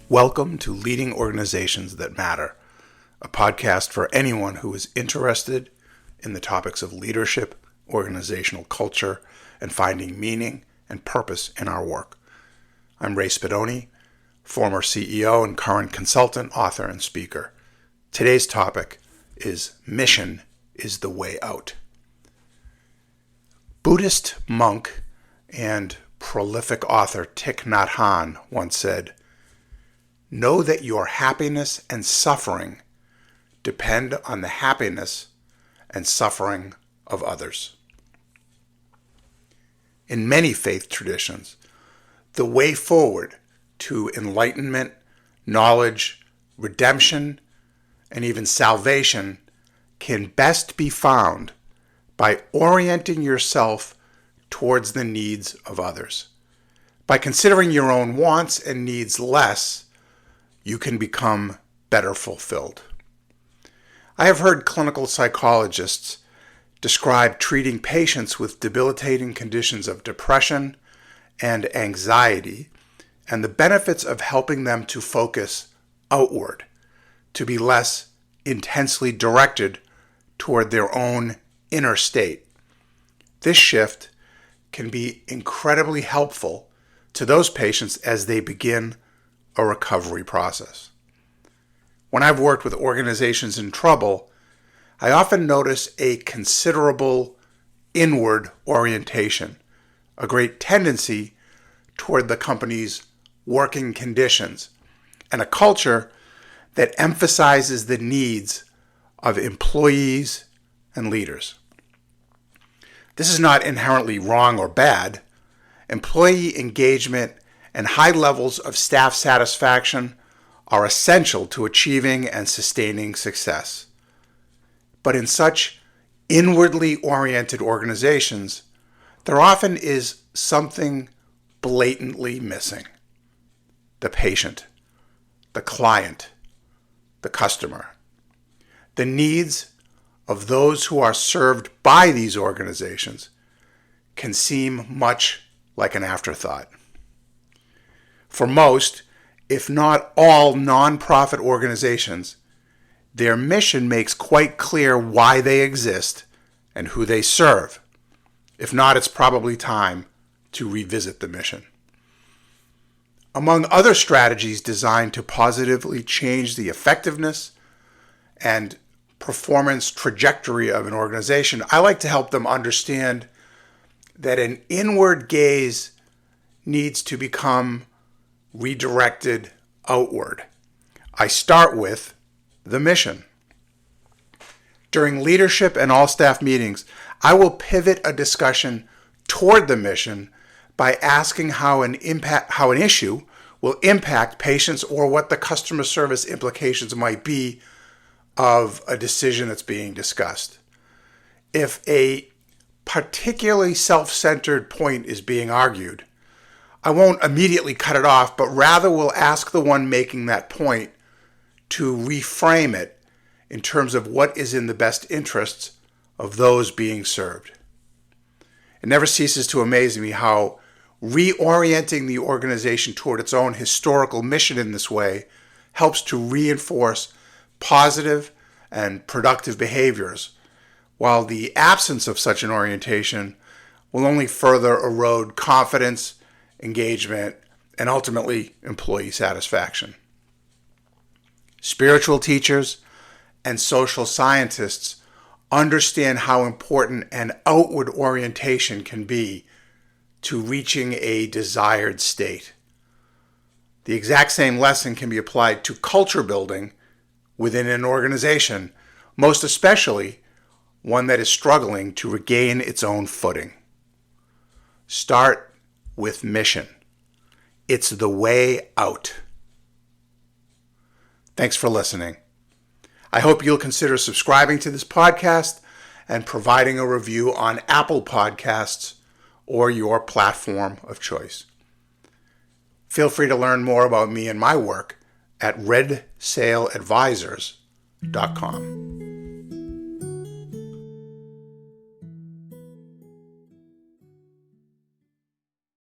Welcome to Leading Organizations That Matter, a podcast for anyone who is interested in the topics of leadership, organizational culture, and finding meaning and purpose in our work. I'm Ray Spadoni, former CEO and current consultant, author, and speaker. Today's topic is Mission is the Way Out. Buddhist monk and prolific author Thich Nhat Hanh once said, "Know that your happiness and suffering depend on the happiness and suffering of others." In many faith traditions, the way forward to enlightenment, knowledge, redemption, and even salvation can best be found by orienting yourself towards the needs of others. By considering your own wants and needs less, you can become better fulfilled. I have heard clinical psychologists describe treating patients with debilitating conditions of depression and anxiety and the benefits of helping them to focus outward, to be less intensely directed toward their own inner state. This shift can be incredibly helpful to those patients as they begin a recovery process. When I've worked with organizations in trouble, I often notice a considerable inward orientation, a great tendency toward the company's working conditions, and a culture that emphasizes the needs of employees and leaders. This is not inherently wrong or bad. Employee engagement and high levels of staff satisfaction are essential to achieving and sustaining success. But in such inwardly oriented organizations, there often is something blatantly missing. The patient, the client, the customer. The needs of those who are served by these organizations can seem much like an afterthought. For most, if not all nonprofit organizations, their mission makes quite clear why they exist and who they serve. If not, it's probably time to revisit the mission. Among other strategies designed to positively change the effectiveness and performance trajectory of an organization, I like to help them understand that an inward gaze needs to become redirected outward. I start with the mission. During leadership and all staff meetings, I will pivot a discussion toward the mission by asking how an issue will impact patients or what the customer service implications might be of a decision that's being discussed. If a particularly self-centered point is being argued, I won't immediately cut it off, but rather will ask the one making that point to reframe it in terms of what is in the best interests of those being served. It never ceases to amaze me how reorienting the organization toward its own historical mission in this way helps to reinforce positive and productive behaviors, while the absence of such an orientation will only further erode confidence, engagement, and ultimately employee satisfaction. Spiritual teachers and social scientists understand how important an outward orientation can be to reaching a desired state. The exact same lesson can be applied to culture building within an organization, most especially one that is struggling to regain its own footing. Start with mission. It's the way out. Thanks for listening. I hope you'll consider subscribing to this podcast and providing a review on Apple Podcasts or your platform of choice. Feel free to learn more about me and my work at redsailadvisors.com.